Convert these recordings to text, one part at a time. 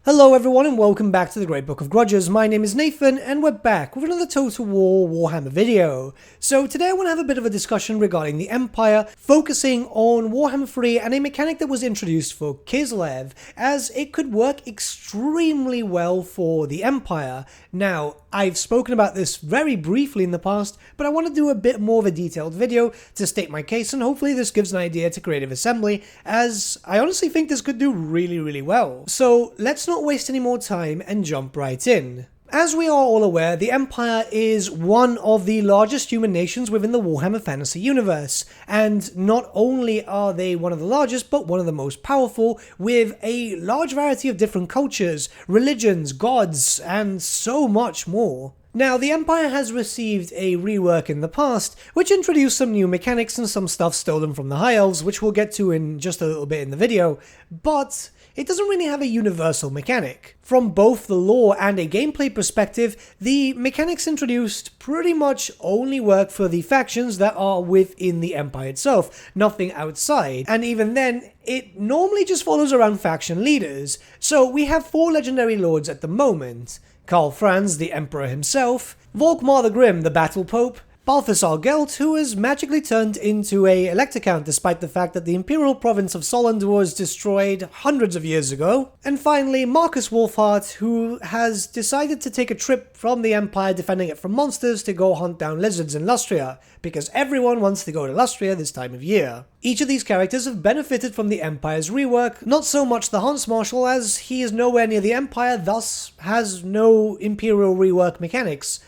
Hello everyone and welcome back to the Great Book of Grudges. My name is Nathan and we're back with another Total War Warhammer video. So today I want to have a bit of a discussion regarding the Empire, focusing on Warhammer 3 and a mechanic that was introduced for Kislev, as it could work extremely well for the Empire. Now, I've spoken about this very briefly in the past, but I want to do a bit more of a detailed video to state my case, and hopefully this gives an idea to Creative Assembly, as I honestly think this could do really well. So let's not waste any more time and jump right in. As we are all aware, the Empire is one of the largest human nations within the Warhammer Fantasy universe, and not only are they one of the largest, but one of the most powerful, with a large variety of different cultures, religions, gods, and so much more. Now, the Empire has received a rework in the past, which introduced some new mechanics and some stuff stolen from the High Elves, which we'll get to in just a little bit in the video, but it doesn't really have a universal mechanic. From both the lore and a gameplay perspective, the mechanics introduced pretty much only work for the factions that are within the Empire itself, nothing outside, and even then, it normally just follows around faction leaders. So we have 4 legendary lords at the moment: Karl Franz, the Emperor himself, Volkmar the Grim, the Battle Pope, Balthasar Gelt, who was magically turned into a Elector Count despite the fact that the Imperial province of Solent was destroyed hundreds of years ago, and finally Marcus Wolfheart, who has decided to take a trip from the Empire defending it from monsters to go hunt down lizards in Lustria, because everyone wants to go to Lustria this time of year. Each of these characters have benefited from the Empire's rework, not so much the Hunts Marshal, as he is nowhere near the Empire, thus has no Imperial rework mechanics.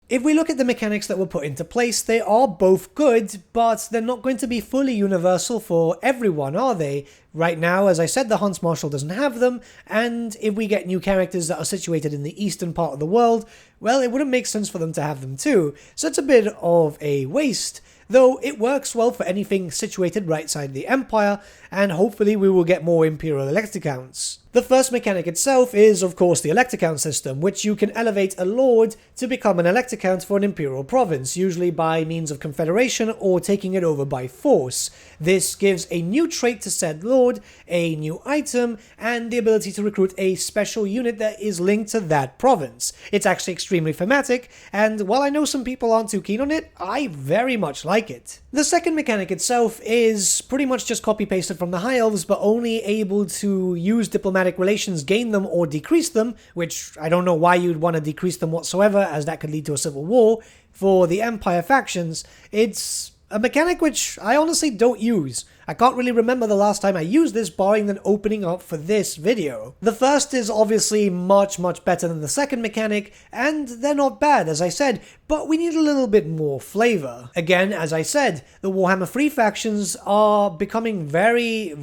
If we look at the mechanics that were put into place, they are both good, but they're not going to be fully universal for everyone, are they? Right now, as I said, the Hunts Marshal doesn't have them, and if we get new characters that are situated in the eastern part of the world, well, it wouldn't make sense for them to have them too, so it's a bit of a waste. Though it works well for anything situated right side the Empire, and hopefully we will get more Imperial Elector Counts. The first mechanic itself is, of course, the Elector Count system, which you can elevate a Lord to become an Elector Count for an Imperial province, usually by means of confederation or taking it over by force. This gives a new trait to said Lord, a new item, and the ability to recruit a special unit that is linked to that province. It's actually extremely thematic, and while I know some people aren't too keen on it, I very much like it. The second mechanic itself is pretty much just copy-pasted from the High Elves, but only able to use diplomatic relations, gain them or decrease them, which I don't know why you'd want to decrease them whatsoever, as that could lead to a civil war. For the Empire factions, it's a mechanic which I honestly don't use. I can't really remember the last time I used this, barring then opening up for this video. The first is obviously much better than the second mechanic, and they're not bad, as I said, but we need a little bit more flavor. Again, as I said, the Warhammer 3 factions are becoming very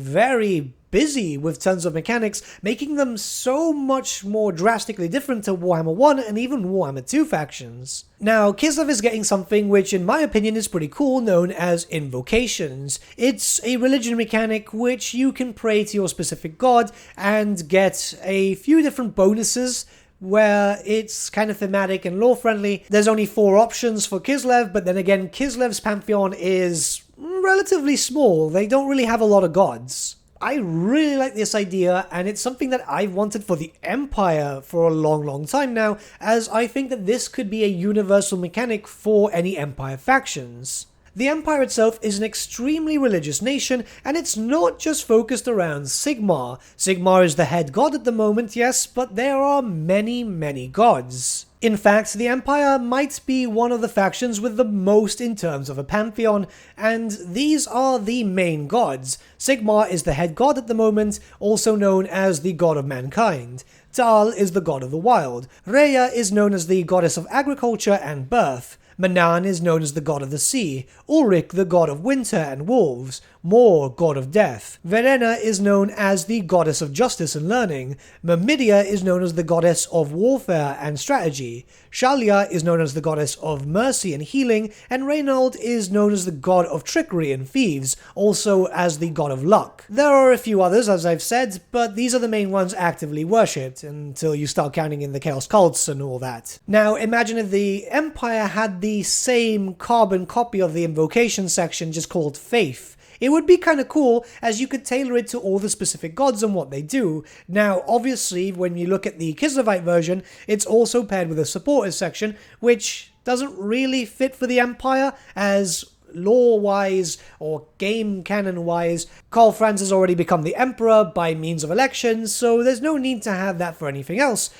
busy with tons of mechanics, making them so much more drastically different to Warhammer 1 and even Warhammer 2 factions. Now, Kislev is getting something which in my opinion is pretty cool, known as invocations. It's a religion mechanic which you can pray to your specific god and get a few different bonuses, where it's kind of thematic and lore-friendly. There's only 4 options for Kislev, but then again, Kislev's pantheon is relatively small. They don't really have a lot of gods. I really like this idea, and it's something that I've wanted for the Empire for a long time now, as I think that this could be a universal mechanic for any Empire factions. The Empire itself is an extremely religious nation, and it's not just focused around Sigmar. Sigmar is the head god at the moment, yes, but there are many gods. In fact, the Empire might be one of the factions with the most in terms of a pantheon, and these are the main gods. Sigmar is the head god at the moment, also known as the god of mankind. Tal is the god of the wild. Rhea is known as the goddess of agriculture and birth. Manan is known as the god of the sea, Ulrich the god of winter and wolves, Mor, god of death. Verena is known as the goddess of justice and learning. Myrmidia is known as the goddess of warfare and strategy. Shalia is known as the goddess of mercy and healing, and Reynald is known as the god of trickery and thieves, also as the god of luck. There are a few others, as I've said, but these are the main ones actively worshipped, until you start counting in the chaos cults and all that. Now, imagine if the Empire had the same carbon copy of the invocation section just called Faith. It would be kind of cool, as you could tailor it to all the specific gods and what they do. Now, obviously, when you look at the Kislevite version, it's also paired with a supporters section, which doesn't really fit for the Empire, as lore-wise or game canon-wise, Karl Franz has already become the Emperor by means of elections, so there's no need to have that for anything else.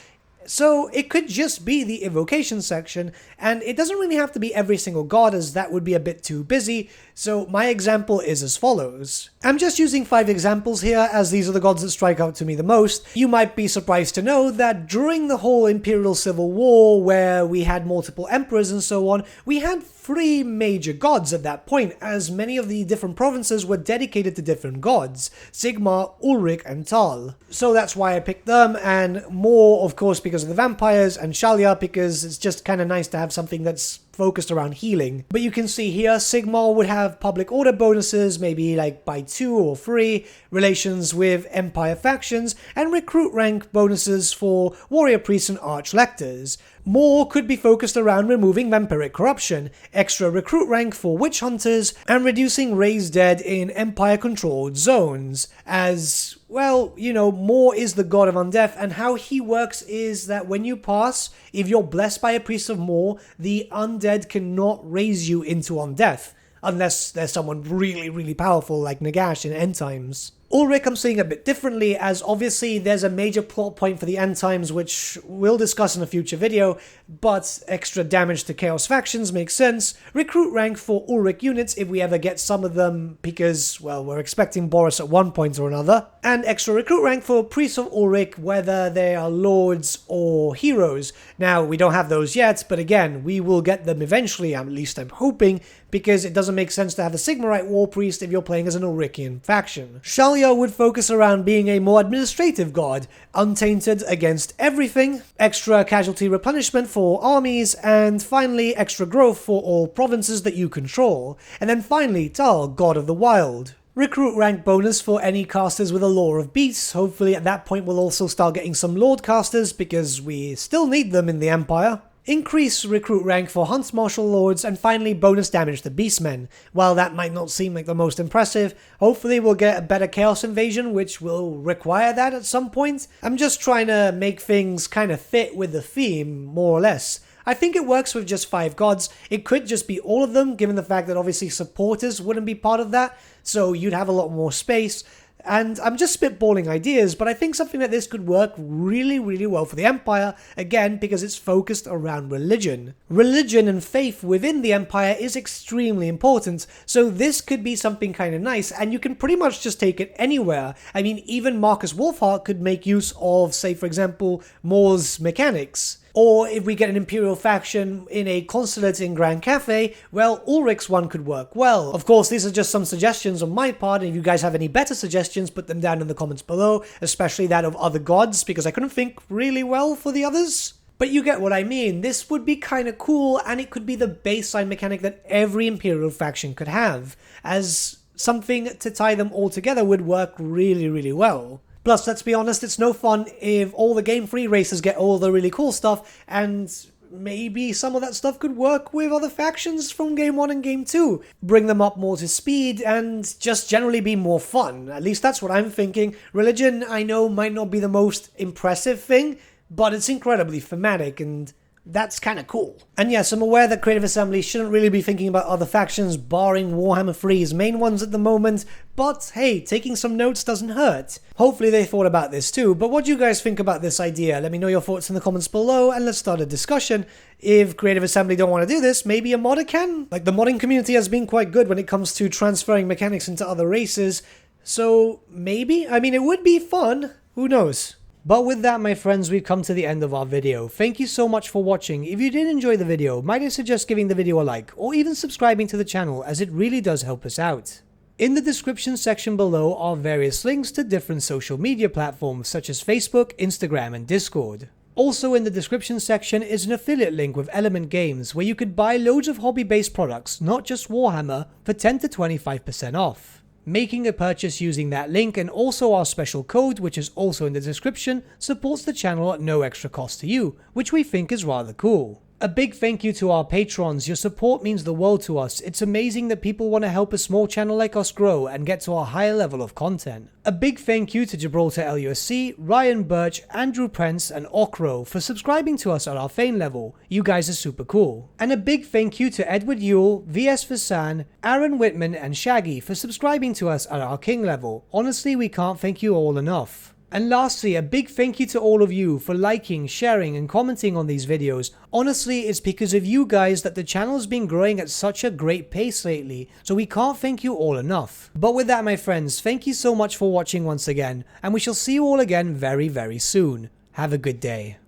So it could just be the evocation section, and it doesn't really have to be every single god, as that would be a bit too busy, so my example is as follows. I'm just using 5 examples here, as these are the gods that strike out to me the most. You might be surprised to know that during the whole Imperial Civil War, where we had multiple emperors and so on, we had 3 major gods at that point, as many of the different provinces were dedicated to different gods: Sigmar, Ulrich, and Tal. So that's why I picked them, and more, of course, because of the vampires, and Shalia, because it's just kind of nice to have something that's focused around healing. But you can see here, Sigmar would have public order bonuses, maybe like by 2 or 3, relations with Empire factions, and recruit rank bonuses for warrior priests and arch-lectors. More could be focused around removing vampiric corruption, extra recruit rank for witch hunters, and reducing raised dead in Empire-controlled zones, as, well, you know, Mor is the god of undeath, and how he works is that when you pass, if you're blessed by a priest of Mor, the undead cannot raise you into undeath, unless there's someone really, really powerful like Nagash in End Times. Ulrich I'm seeing a bit differently, as obviously there's a major plot point for the End Times which we'll discuss in a future video, but extra damage to Chaos factions makes sense. Recruit rank for Ulrich units if we ever get some of them, because, well, we're expecting Boris at one point or another. And extra recruit rank for priests of Ulrich, whether they are lords or heroes. Now, we don't have those yet, but again, we will get them eventually, at least I'm hoping, because it doesn't make sense to have a Sigmarite war priest if you're playing as an Ulrichian faction. Shalia would focus around being a more administrative god, untainted against everything, extra casualty replenishment for armies, and finally extra growth for all provinces that you control. And then finally, Tal, god of the wild. Recruit rank bonus for any casters with a lore of beasts. Hopefully at that point we'll also start getting some lord casters, because we still need them in the Empire. Increase recruit rank for Hunts Martial Lords, and finally bonus damage to Beastmen. While that might not seem like the most impressive, hopefully we'll get a better Chaos Invasion which will require that at some point. I'm just trying to make things kind of fit with the theme, more or less. I think it works with just 5 gods. It could just be all of them, given the fact that obviously supporters wouldn't be part of that, so you'd have a lot more space. And I'm just spitballing ideas, but I think something like this could work really, really well for the Empire, again, because it's focused around religion. Religion and faith within the Empire is extremely important, so this could be something kind of nice, and you can pretty much just take it anywhere. I mean, even Marcus Wolfheart could make use of, say, for example, Mor's mechanics. Or if we get an Imperial faction in a consulate in Grand Cafe, well, Ulrich's one could work well. Of course, these are just some suggestions on my part, and if you guys have any better suggestions, put them down in the comments below, especially that of other gods, because I couldn't think really well for the others. But you get what I mean. This would be kind of cool, and it could be the baseline mechanic that every Imperial faction could have, as something to tie them all together would work really, really well. Plus, let's be honest, it's no fun if all the Game 3 races get all the really cool stuff, and maybe some of that stuff could work with other factions from Game 1 and Game 2. Bring them up more to speed, and just generally be more fun. At least that's what I'm thinking. Religion, I know, might not be the most impressive thing, but it's incredibly thematic, and that's kind of cool. And yes, I'm aware that Creative Assembly shouldn't really be thinking about other factions, barring Warhammer 3's main ones at the moment, but hey, taking some notes doesn't hurt. Hopefully they thought about this too, but what do you guys think about this idea? Let me know your thoughts in the comments below, and let's start a discussion. If Creative Assembly don't want to do this, maybe a modder can? Like, the modding community has been quite good when it comes to transferring mechanics into other races, so maybe? I mean, it would be fun. Who knows? But with that, my friends, we've come to the end of our video. Thank you so much for watching. If you did enjoy the video, might I suggest giving the video a like, or even subscribing to the channel, as it really does help us out. In the description section below are various links to different social media platforms such as Facebook, Instagram, and Discord. Also in the description section is an affiliate link with Element Games, where you could buy loads of hobby-based products, not just Warhammer, for 10 to 25% off. Making a purchase using that link and also our special code, which is also in the description, supports the channel at no extra cost to you, which we think is rather cool. A big thank you to our patrons. Your support means the world to us. It's amazing that people want to help a small channel like us grow and get to a higher level of content. A big thank you to Gibraltar LUSC, Ryan Bertsche, Andrew Prince and Okro for subscribing to us at our Fane level. You guys are super cool. And a big thank you to Edward Yule, VS Vasan, Aaron Whitman and Shaggy for subscribing to us at our King level. Honestly, we can't thank you all enough. And lastly, a big thank you to all of you for liking, sharing and commenting on these videos. Honestly, it's because of you guys that the channel has been growing at such a great pace lately, so we can't thank you all enough. But with that, my friends, thank you so much for watching once again, and we shall see you all again very, very soon. Have a good day.